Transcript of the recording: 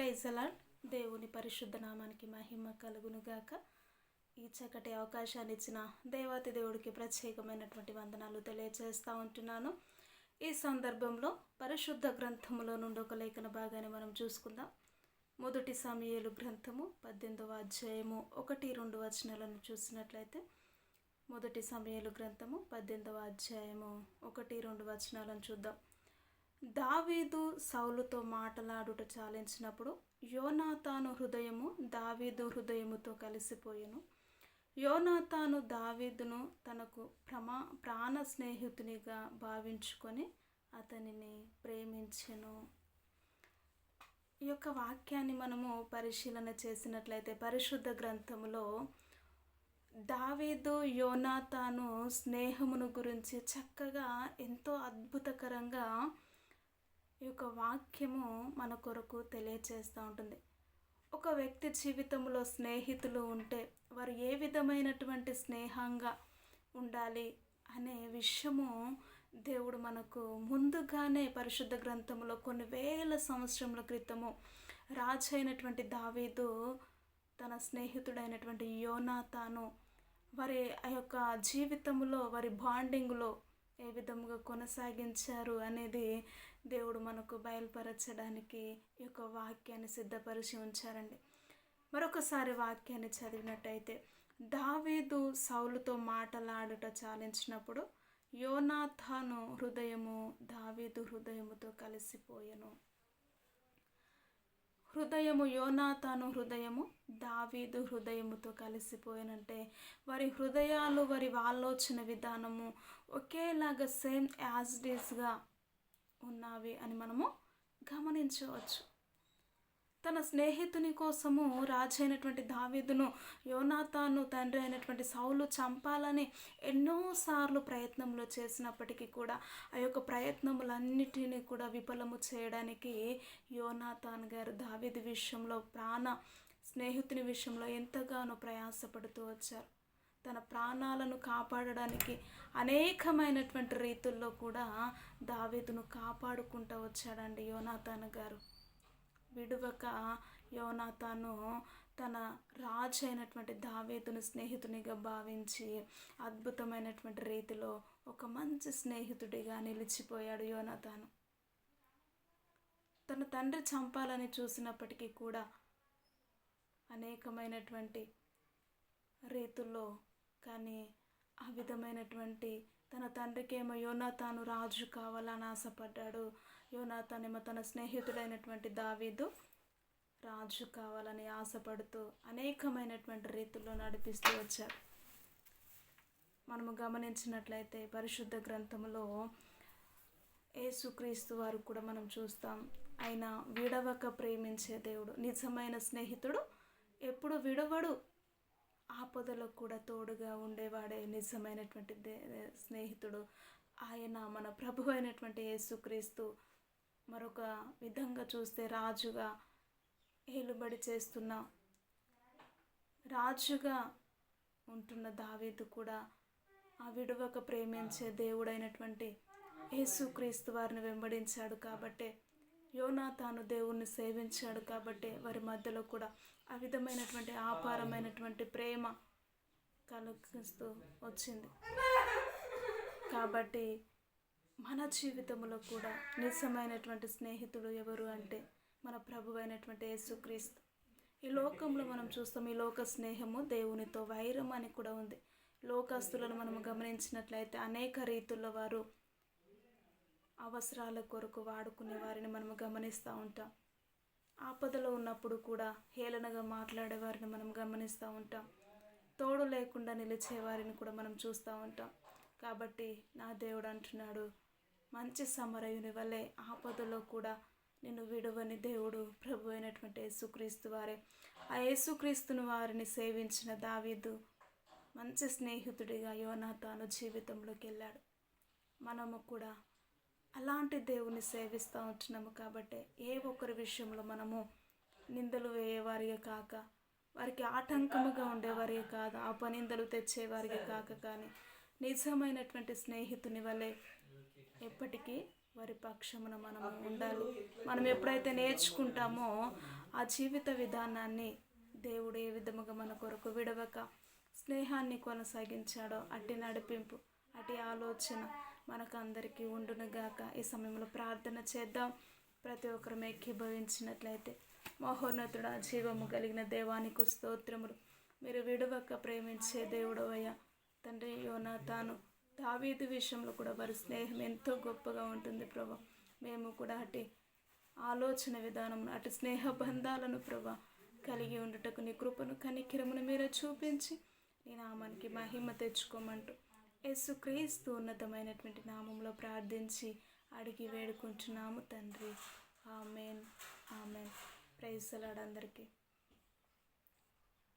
Praise అలాడ్. దేవుని పరిశుద్ధ నామానికి మహిమ కలుగునుగాక. ఈ చక్కటి అవకాశాన్ని ఇచ్చిన దేవాతి దేవుడికి ప్రత్యేకమైనటువంటి వందనాలు తెలియజేస్తూ ఉంటున్నాను. ఈ సందర్భంలో పరిశుద్ధ గ్రంథములో నుండి ఒక లేఖన భాగాన్ని మనం చూసుకుందాం. మొదటి సమూయేలు గ్రంథము 18వ అధ్యాయము 1-2 వచనాలను చూసినట్లయితే, మొదటి సమూయేలు గ్రంథము 18వ అధ్యాయము 1-2 వచనాలను చూద్దాం. దావీదు సౌలుతో మాటలాడుట చాలించినప్పుడు యోనాతాను హృదయము దావీదు హృదయముతో కలిసిపోయెను. యోనాతాను దావీదును తనకు ప్రాణ స్నేహితునిగా భావించుకొని అతనిని ప్రేమించెను. ఈ యొక్క వాక్యాన్ని మనము పరిశీలన చేసినట్లయితే పరిశుద్ధ గ్రంథములో దావీదు యోనాతాను స్నేహమును గురించి చక్కగా ఎంతో అద్భుతకరంగా ఈ యొక్క వాక్యము మన కొరకు తెలియచేస్తూ ఉంటుంది. ఒక వ్యక్తి జీవితంలో స్నేహితులు ఉంటే వారు ఏ విధమైనటువంటి స్నేహంగా ఉండాలి అనే విషయము దేవుడు మనకు ముందుగానే పరిశుద్ధ గ్రంథంలో కొన్ని వేల సంవత్సరముల క్రితము రాజు అయినటువంటి దావీదు తన స్నేహితుడైనటువంటి యోనాతాను వారి ఆ యొక్క జీవితంలో వారి బాండింగ్లో ఏ విధముగా కొనసాగించారు అనేది దేవుడు మనకు బయలుపరచడానికి ఈ యొక్క వాక్యాన్ని సిద్ధపరిచి ఉంచారండి. మరొకసారి వాక్యాన్ని చదివినట్టయితే, దావీదు సౌలుతో మాటలాడుట చాలించినప్పుడు యోనాతాను హృదయము దావీదు హృదయముతో కలిసిపోయెను. హృదయము యోనాతాను హృదయము దావీదు హృదయముతో కలిసిపోయినంటే వారి హృదయాలు వారి ఆలోచన విధానము ఒకేలాగా సేమ్ యాజ్ ఇట్ ఈస్గా ఉన్నవి అని మనము గమనించవచ్చు. తన స్నేహితుని కోసము రాజు అయినటువంటి దావీదును యోనాతాను తండ్రి అయినటువంటి సౌలు చంపాలని ఎన్నోసార్లు ప్రయత్నంలో చేసినప్పటికీ కూడా ఆ యొక్క ప్రయత్నములన్నిటినీ కూడా విఫలము చేయడానికి యోనాతాన్ గారు దావీదు విషయంలో స్నేహితుని విషయంలో ఎంతగానో ప్రయాసపడుతూ వచ్చారు. తన ప్రాణాలను కాపాడడానికి అనేకమైనటువంటి రీతుల్లో కూడా దావీదును కాపాడుకుంటూ వచ్చాడండి యోనాతాన్ గారు. విడువక యోనాతాను తన రాజు అయినటువంటి దావీదును స్నేహితునిగా భావించి అద్భుతమైనటువంటి రీతిలో ఒక మంచి స్నేహితుడిగా నిలిచిపోయాడు యోనాతాను. తన తండ్రి చంపాలని చూసినప్పటికీ కూడా అనేకమైనటువంటి రీతుల్లో కానీ ఆ విధమైనటువంటి తన తండ్రికేమో యోనాతాను రాజు కావాలని ఆశపడ్డాడు. యోనాతానేమో తన స్నేహితుడైనటువంటి దావీదు రాజు కావాలని ఆశపడుతూ అనేకమైనటువంటి రీతుల్లో నడిపిస్తూ వచ్చారు. మనము గమనించినట్లయితే పరిశుద్ధ గ్రంథంలో యేసుక్రీస్తు వారు కూడా మనం చూస్తాం. ఆయన విడవక ప్రేమించే దేవుడు, నిజమైన స్నేహితుడు ఎప్పుడు విడవడు, ఆపదలో కూడా తోడుగా ఉండేవాడే నిజమైనటువంటి స్నేహితుడు. ఆయన మన ప్రభు అయినటువంటి యేసుక్రీస్తు. మరొక విధంగా చూస్తే రాజుగా ఏలుబడి చేస్తున్న రాజుగా ఉంటున్న దావీదు కూడా ఆ విడవక ప్రేమించే దేవుడైనటువంటి యేసుక్రీస్తు వారిని వెంబడించాడు కాబట్టే, యోనాతాను దేవుణ్ణి సేవించాడు కాబట్టే వారి మధ్యలో కూడా ఆ విధమైనటువంటి ఆపారమైనటువంటి ప్రేమ కలుగుతూ వచ్చింది. కాబట్టి మన జీవితంలో కూడా నిజమైనటువంటి స్నేహితుడు ఎవరు అంటే మన ప్రభు అయినటువంటి యేసుక్రీస్తు. ఈ లోకంలో మనం చూస్తాం, ఈ లోక స్నేహము దేవునితో వైరం అని కూడా ఉంది. లోకస్తులను మనం గమనించినట్లయితే అనేక రీతుల్లో వారు అవసరాల కొరకు వాడుకునే వారిని మనము గమనిస్తూ ఉంటాం. ఆపదలో ఉన్నప్పుడు కూడా హేళనగా మాట్లాడే వారిని మనం గమనిస్తూ ఉంటాం. తోడు లేకుండా నిలిచే వారిని కూడా మనం చూస్తూ ఉంటాం. కాబట్టి నా దేవుడు అంటున్నాడు, మంచి సమరయుని వలె ఆపదలో కూడా నిన్ను విడువని దేవుడు ప్రభు అయినటువంటి యేసుక్రీస్తు వారే. ఆ యేసుక్రీస్తును వారిని సేవించిన దావీదు మంచి స్నేహితుడిగా యోనాతాను జీవితంలోకి వెళ్ళాడు. మనము కూడా అలాంటి దేవుని సేవిస్తూ ఉంటున్నాము కాబట్టి ఏ ఒక్కరి విషయంలో మనము నిందలు వేయేవారిగా కాక, వారికి ఆటంకముగా ఉండేవారిగా కాదు, అపనిందలు తెచ్చేవారిగా కాక, కానీ నిజమైనటువంటి స్నేహితుని వలె ఎప్పటికీ వారి పక్షమున మనము ఉండాలి. మనం ఎప్పుడైతే నేర్చుకుంటామో ఆ జీవిత విధానాన్ని దేవుడు ఏ విధముగా మన కొరకు విడవక స్నేహాన్ని కొనసాగించాడో అట్టి నడిపింపు, అట్టి ఆలోచన మనకు అందరికీ ఉండునుగాక. ఈ సమయంలో ప్రార్థన చేద్దాం. ప్రతి ఒక్కరు ఏకీభవించినట్లయితే. మహోన్నతుడా, జీవము కలిగిన దేవానికి స్తోత్రములు. మీరు విడవక ప్రేమించే దేవుడవయ్యా తండ్రి. యోనాతాను దావీదు విషయంలో కూడా వారి స్నేహం ఎంతో గొప్పగా ఉంటుంది ప్రభా. మేము కూడా అటు ఆలోచన విధానం, అటు స్నేహ బంధాలను ప్రభా కలిగి ఉండుటకు నీ కృపను కనికిరమును మీరే చూపించి నీ నామానికి మహిమ తెచ్చుకోమంటూ యేసుక్రీస్తు ఉన్నతమైనటువంటి నామంలో ప్రార్థించి అడిగి వేడుకుంటున్నాము తండ్రి. Amen, amen. Praise the Lord అందరికీ.